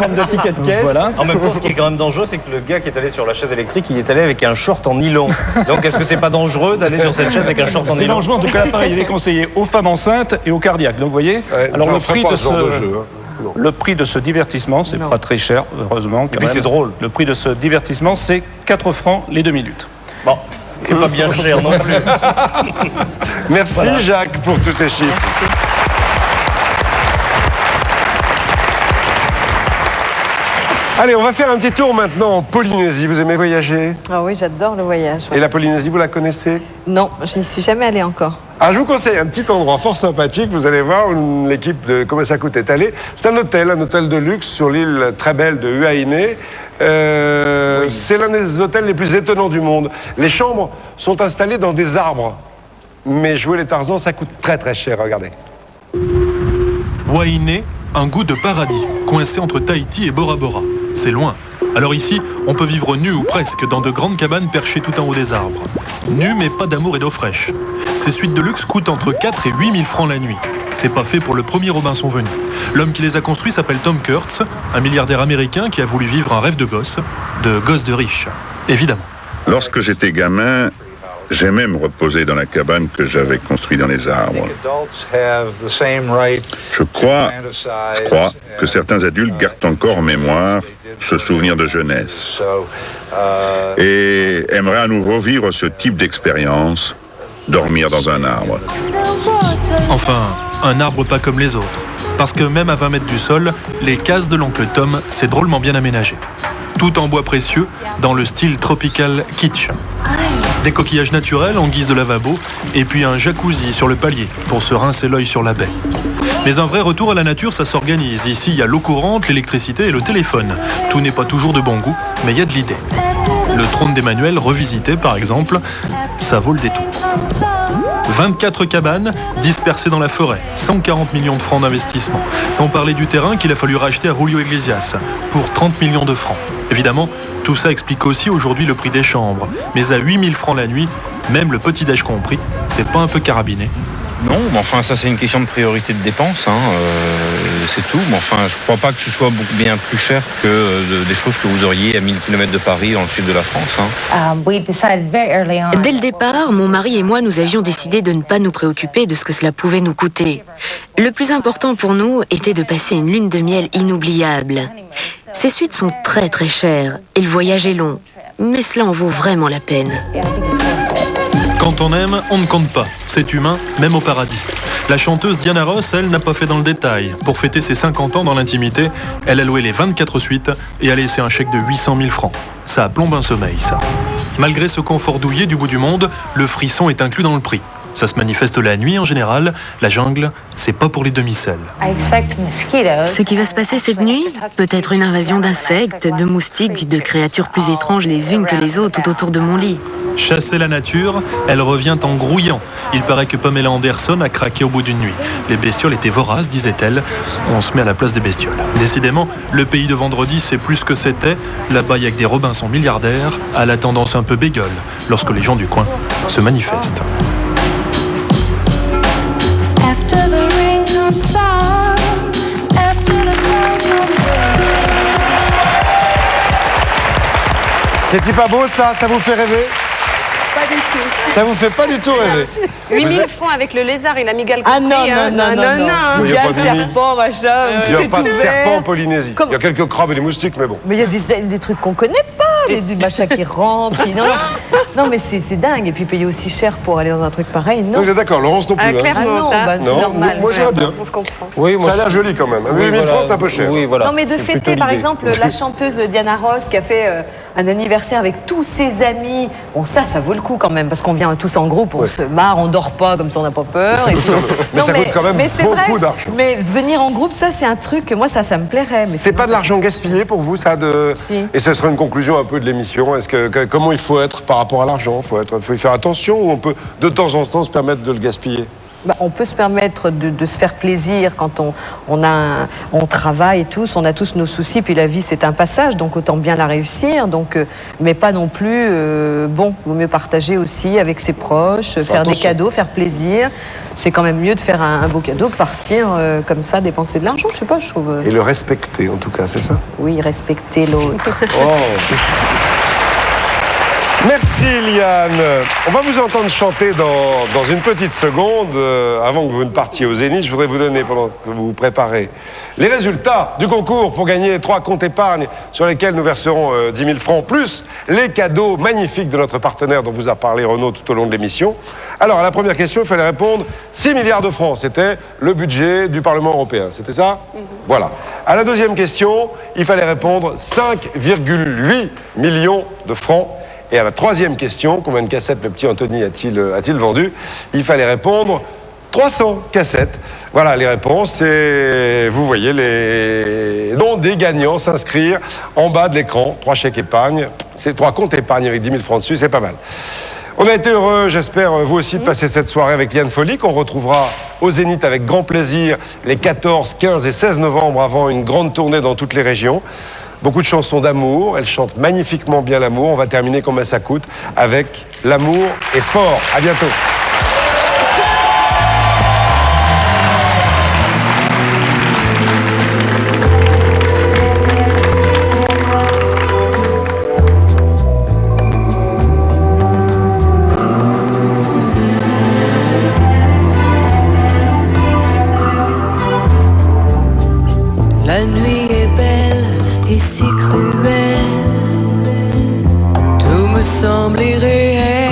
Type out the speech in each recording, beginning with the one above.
forme de ticket de caisse. Voilà. En même temps, ce qui est quand même dangereux, c'est que le gars qui est allé sur la chaise électrique, il est allé avec un short en nylon. Donc, est-ce que c'est pas dangereux d'aller sur cette chaise avec un short en C'est nylon? dangereux, en tout cas l'appareil il est conseillé aux femmes enceintes et aux cardiaques. Donc vous voyez, alors le prix, le prix de ce divertissement, c'est pas très cher, heureusement. Et puis c'est drôle. Le prix de ce divertissement, c'est 4 francs les 2 minutes. Bon, et pas bien cher non plus. Merci voilà. Jacques pour tous ces chiffres. Allez, on va faire un petit tour maintenant en Polynésie. Vous aimez voyager? Ah oui, j'adore le voyage. Ouais. Et la Polynésie, vous la connaissez? Non, je n'y suis jamais allée encore. Ah, je vous conseille un petit endroit fort sympathique. Vous allez voir où l'équipe de Comment ça coûte est allée. C'est un hôtel de luxe sur l'île très belle de Huaïné. Oui. C'est l'un des hôtels les plus étonnants du monde. Les chambres sont installées dans des arbres. Mais jouer les Tarzans, ça coûte très très cher, regardez. Huaïné, un goût de paradis, coincé entre Tahiti et Bora Bora. C'est loin. Alors ici, on peut vivre nu ou presque dans de grandes cabanes perchées tout en haut des arbres. Nu mais pas d'amour et d'eau fraîche. Ces suites de luxe coûtent entre 4 et 8 000 francs la nuit. C'est pas fait pour le premier Robinson venu. L'homme qui les a construits s'appelle Tom Kurtz, un milliardaire américain qui a voulu vivre un rêve de gosse de riche, évidemment. Lorsque j'étais gamin, j'aimais me reposer dans la cabane que j'avais construite dans les arbres. Je crois que certains adultes gardent encore en mémoire ce souvenir de jeunesse et aimeraient à nouveau vivre ce type d'expérience, dormir dans un arbre. Enfin, un arbre pas comme les autres. Parce que même à 20 mètres du sol, les cases de l'oncle Tom, c'est drôlement bien aménagé. Tout en bois précieux, dans le style tropical kitsch. Des coquillages naturels en guise de lavabo, et puis un jacuzzi sur le palier, pour se rincer l'œil sur la baie. Mais un vrai retour à la nature, ça s'organise. Ici, il y a l'eau courante, l'électricité et le téléphone. Tout n'est pas toujours de bon goût, mais il y a de l'idée. Le trône d'Emmanuel, revisité par exemple, ça vaut le détour. 24 cabanes dispersées dans la forêt, 140 millions de francs d'investissement. Sans parler du terrain qu'il a fallu racheter à Julio Iglesias pour 30 millions de francs. Évidemment, tout ça explique aussi aujourd'hui le prix des chambres. Mais à 8 000 francs la nuit, même le petit-déj compris, c'est pas un peu carabiné? Non, mais enfin ça c'est une question de priorité de dépense, c'est tout. Mais enfin je crois pas que ce soit beaucoup bien plus cher que des choses que vous auriez à 1000 km de Paris dans le sud de la France. Dès le départ, mon mari et moi nous avions décidé de ne pas nous préoccuper de ce que cela pouvait nous coûter. Le plus important pour nous était de passer une lune de miel inoubliable. Ces suites sont très très chères et le voyage est long, mais cela en vaut vraiment la peine. Quand on aime, on ne compte pas. C'est humain, même au paradis. La chanteuse Diana Ross, elle, n'a pas fait dans le détail. Pour fêter ses 50 ans dans l'intimité, elle a loué les 24 suites et a laissé un chèque de 800 000 francs. Ça plombe un sommeil, ça. Malgré ce confort douillet du bout du monde, le frisson est inclus dans le prix. Ça se manifeste la nuit en général. La jungle, c'est pas pour les demi-sels. Ce qui va se passer cette nuit, peut-être une invasion d'insectes, de moustiques, de créatures plus étranges les unes que les autres tout autour de mon lit. Chasser la nature, elle revient en grouillant. Il paraît que Pamela Anderson a craqué au bout d'une nuit. Les bestioles étaient voraces, disait-elle. On se met à la place des bestioles. Décidément, le pays de vendredi, c'est plus ce que c'était. Là-bas, il y a que des Robinson milliardaires, à la tendance un peu bégueule, lorsque les gens du coin se manifestent. C'est pas beau ça vous fait rêver? Pas du tout. Ça vous fait pas du tout rêver? 8 000 francs avec le lézard et l'amigale compris. Ah non. Il y a un serpent, machin. Il n'y a pas de serpent en Polynésie. Il y a quelques crabes et des moustiques, mais bon. Mais il y a des trucs qu'on connaît pas, des machins qui rampent. Non, mais c'est dingue. Et puis payer aussi cher pour aller dans un truc pareil, non. Vous êtes d'accord, Laurence non plus. Clairement, ça. Non, normal, moi j'irais bien. On se comprend. Oui, ça a l'air joli quand même. 8 000 francs, c'est un peu cher. Oui, voilà. Non, mais de fêter, par exemple, la chanteuse Diana Ross qui a fait un anniversaire avec tous ses amis. Bon, ça vaut le coup quand même, parce qu'on vient tous en groupe, on se marre, on dort pas, comme ça on n'a pas peur. Mais ça coûte quand même beaucoup d'argent. Mais venir en groupe, ça c'est un truc, moi ça me plairait. C'est pas de l'argent gaspillé pour vous, ça Si. Et ce serait une conclusion un peu de l'émission. Comment il faut être par rapport à l'argent? Faut y faire attention ou on peut de temps en temps se permettre de le gaspiller? On peut se permettre de se faire plaisir quand on travaille et tous, on a tous nos soucis, puis la vie c'est un passage, donc autant bien la réussir, donc, mais pas non plus, vaut mieux partager aussi avec ses proches, faire des cadeaux, faire plaisir. C'est quand même mieux de faire un beau cadeau que partir comme ça, dépenser de l'argent, je sais pas, je trouve. Et le respecter en tout cas, c'est ça? Oui, respecter l'autre. Merci Liane. On va vous entendre chanter dans une petite seconde. Avant que vous ne partiez au Zénith, je voudrais vous donner, pendant que vous vous préparez, les résultats du concours pour gagner 3 comptes épargne sur lesquels nous verserons 10 000 francs, plus les cadeaux magnifiques de notre partenaire dont vous a parlé Renaud tout au long de l'émission. Alors, à la première question, il fallait répondre 6 milliards de francs. C'était le budget du Parlement européen. C'était ça? Voilà. À la deuxième question, il fallait répondre 5,8 millions de francs. Et à la troisième question, combien de cassettes le petit Anthony a-t-il vendu? Il fallait répondre 300 cassettes. Voilà les réponses. Et vous voyez les noms des gagnants s'inscrire en bas de l'écran. 3 chèques épargne. C'est 3 comptes épargne avec 10 000 francs dessus, c'est pas mal. On a été heureux, j'espère vous aussi, de passer cette soirée avec Liane Folly, qu'on retrouvera au Zénith avec grand plaisir les 14, 15 et 16 novembre avant une grande tournée dans toutes les régions. Beaucoup de chansons d'amour, elle chante magnifiquement bien l'amour. On va terminer comme ça coûte avec L'amour est fort. À bientôt. La nuit est belle et si cruelle, tout me semble irréel.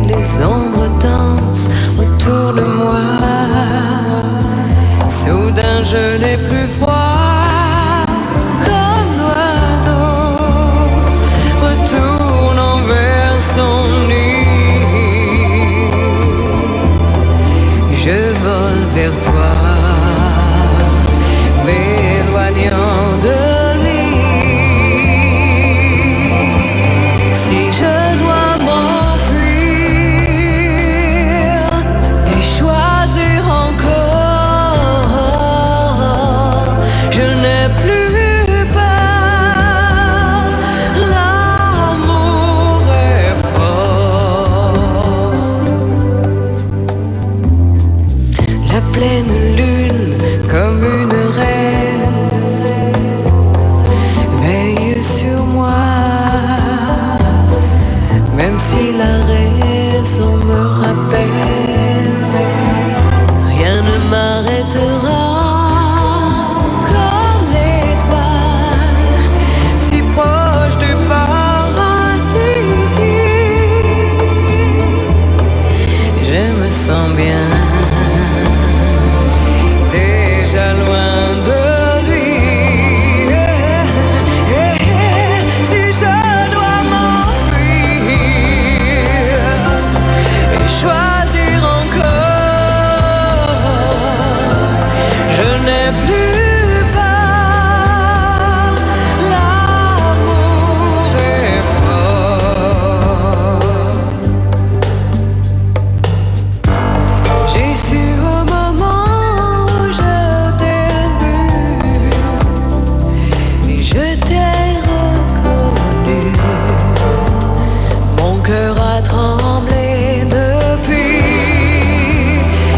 Les ombres dansent autour de moi. Soudain je n'ai plus froid, comme l'oiseau retournant vers son nid. Je vole vers toi, m'éloignant de lui. Si je dois m'enfuir et choisir encore, je n'ai plus peur. L'amour est fort. La pleine lune comme une reine veille sur moi, même si la raison me rappelle, rien ne m'arrêtera. Comme l'étoile si proche du paradis, je me sens bien, déjà loin de lui. Si je dois m'enfuir et choisir encore, je n'ai plus peur. L'amour est fort. J'ai su au moment où je t'ai vu et je t'ai reconnu. Mon cœur a tremblé depuis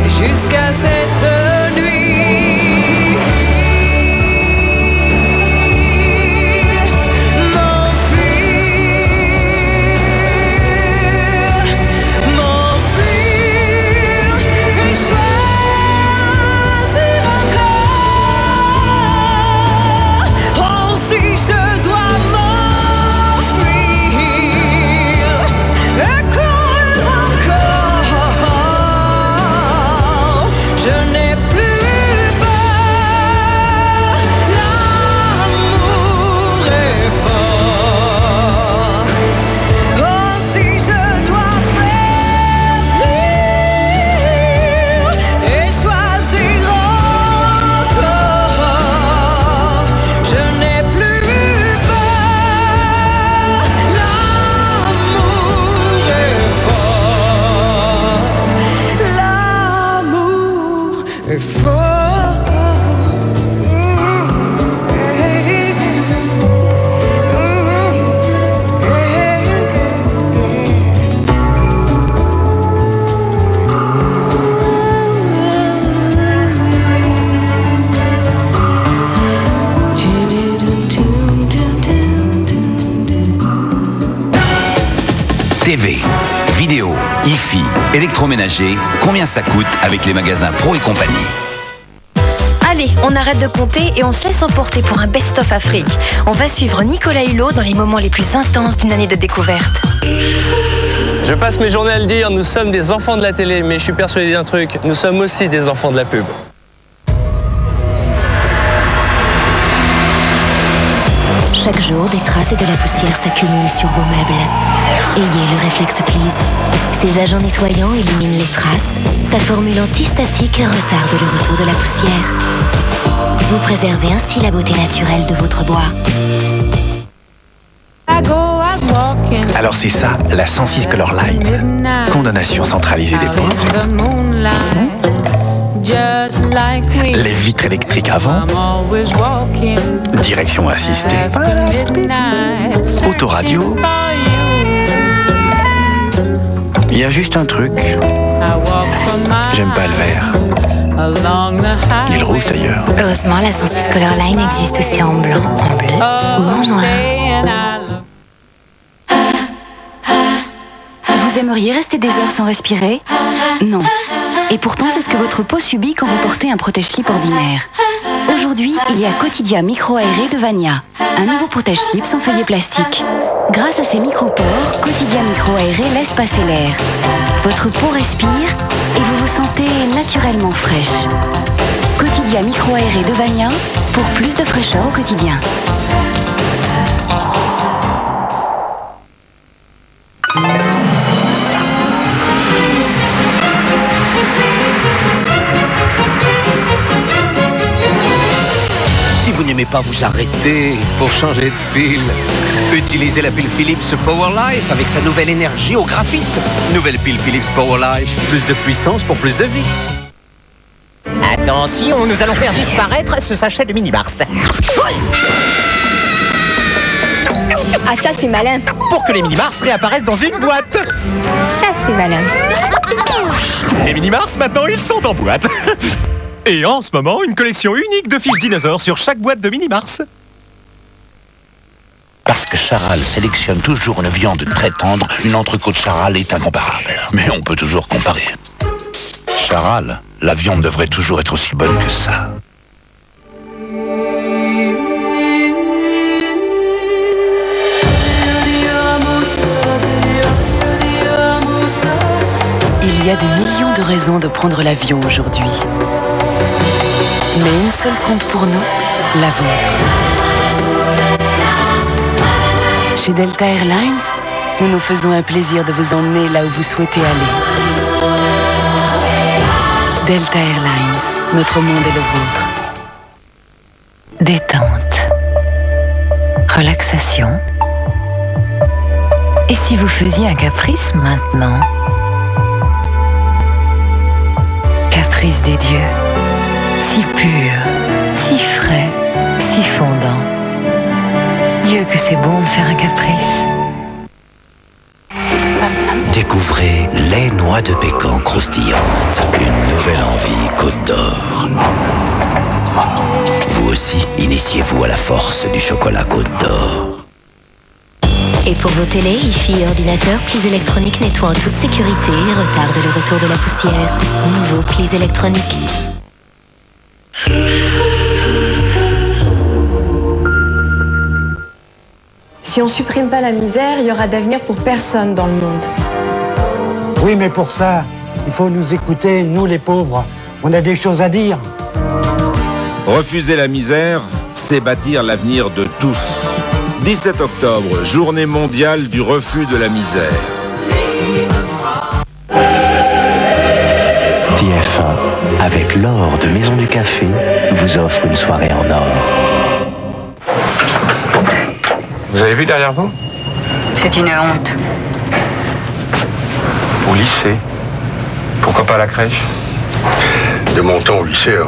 jusqu'à cette nuit. M'enfuir et choisir encore. Oh, si je dois m'enfuir et courir encore, je n'ai plus peur. L'amour est fort. Oh, si je dois faiblir et choisir encore, je n'ai plus peur. L'amour est fort. TV, vidéo, hi-fi, électroménager, combien ça coûte avec les magasins Pro et compagnie? Allez, on arrête de compter et on se laisse emporter pour un best-of Afrique. On va suivre Nicolas Hulot dans les moments les plus intenses d'une année de découverte. Je passe mes journées à le dire, nous sommes des enfants de la télé, mais je suis persuadé d'un truc, nous sommes aussi des enfants de la pub. Chaque jour, des traces et de la poussière s'accumulent sur vos meubles. Ayez le réflexe Please. Ces agents nettoyants éliminent les traces. Sa formule antistatique retarde le retour de la poussière. Vous préservez ainsi la beauté naturelle de votre bois. Alors c'est ça, la 106 Color Line. Condamnation centralisée des pauvres. Les vitres électriques avant. Direction assistée. Autoradio. Il y a juste un truc. J'aime pas le vert. Ni le rouge d'ailleurs. Heureusement, la 106 Color Line existe aussi en blanc, en bleu ou en noir. Vous aimeriez rester des heures sans respirer? Non. Et pourtant, c'est ce que votre peau subit quand vous portez un protège-slip ordinaire. Aujourd'hui, il y a Quotidia micro-aéré de Vania, un nouveau protège-slip sans feuillet plastique. Grâce à ses micropores, Quotidia micro-aéré laisse passer l'air. Votre peau respire et vous vous sentez naturellement fraîche. Quotidia micro-aéré de Vania pour plus de fraîcheur au quotidien. Si vous n'aimez pas vous arrêter pour changer de pile, utilisez la pile Philips Powerlife avec sa nouvelle énergie au graphite. Nouvelle pile Philips Powerlife, plus de puissance pour plus de vie. Attention, nous allons faire disparaître ce sachet de Mini-Mars. Ah, ça c'est malin. Pour que les Mini-Mars réapparaissent dans une boîte. Ça c'est malin. Les Mini-Mars, maintenant, ils sont en boîte. Et en ce moment, une collection unique de fiches dinosaures sur chaque boîte de Mini-Mars. Parce que Charal sélectionne toujours une viande très tendre, une entrecôte Charal est incomparable. Mais on peut toujours comparer. Charal, la viande devrait toujours être aussi bonne que ça. Il y a des millions de raisons de prendre l'avion aujourd'hui. Mais une seule compte pour nous, la vôtre. Chez Delta Airlines, nous nous faisons un plaisir de vous emmener là où vous souhaitez aller. Delta Airlines, notre monde est le vôtre. Détente. Relaxation. Et si vous faisiez un caprice maintenant? Caprice des dieux. Si pur, si frais, si fondant. Dieu que c'est bon de faire un caprice. Découvrez les noix de pécan croustillantes. Une nouvelle envie Côte d'Or. Vous aussi, initiez-vous à la force du chocolat Côte d'Or. Et pour vos télés, hi-fi et ordinateurs, Please électronique nettoie en toute sécurité et retarde le retour de la poussière. Nouveau Please électronique. Si on supprime pas la misère, il y aura d'avenir pour personne dans le monde. Oui, mais pour ça, il faut nous écouter, nous les pauvres. On a des choses à dire. Refuser la misère, c'est bâtir l'avenir de tous. 17 octobre, journée mondiale du refus de la misère. TF1, avec l'or de Maison du Café, vous offre une soirée en or. Vous avez vu derrière vous? C'est une honte. Au lycée. Pourquoi pas à la crèche? De mon temps au lycée,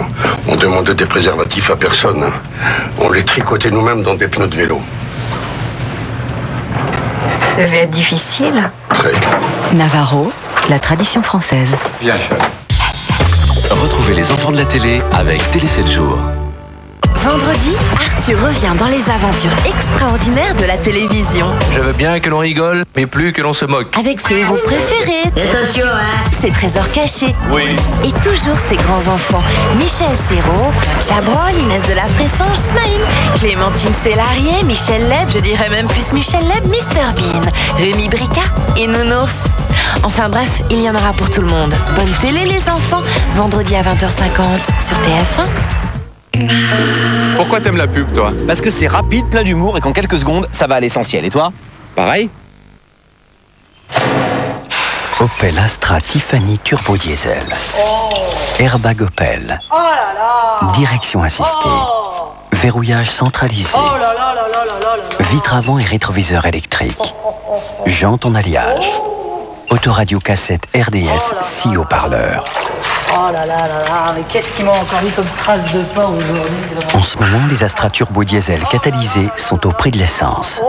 on demandait des préservatifs à personne. On les tricotait nous-mêmes dans des pneus de vélo. Ça devait être difficile. Très. Navarro, la tradition française. Bien cher. Retrouvez les enfants de la télé avec Télé 7 jours. Vendredi, Arthur revient dans les aventures extraordinaires de la télévision. Je veux bien que l'on rigole, mais plus que l'on se moque. Avec ses héros préférés. Attention, hein. Ses trésors cachés. Oui. Et toujours ses grands-enfants. Michel Serrault, Chabrol, Inès de la Fressange, Smaïn, Clémentine Sélarié, Michel Leb, je dirais même plus Michel Leb, Mr Bean, Rémi Brica et Nounours. Enfin bref, il y en aura pour tout le monde. Bonne télé les enfants, vendredi à 20h50 sur TF1. Pourquoi t'aimes la pub, toi? Parce que c'est rapide, plein d'humour et qu'en quelques secondes, ça va à l'essentiel. Et toi? Pareil. Opel Astra Tiffany Turbo Diesel. Airbag Opel. Direction assistée. Verrouillage centralisé. Vitre avant et rétroviseur électrique. Jantes en alliage. Autoradio cassette RDS 6 haut-parleurs. Oh là là là là, mais qu'est-ce qui m'a encore mis comme trace de pain aujourd'hui? En ce moment, les Astra Turbo Diesel catalysés sont au prix de l'essence.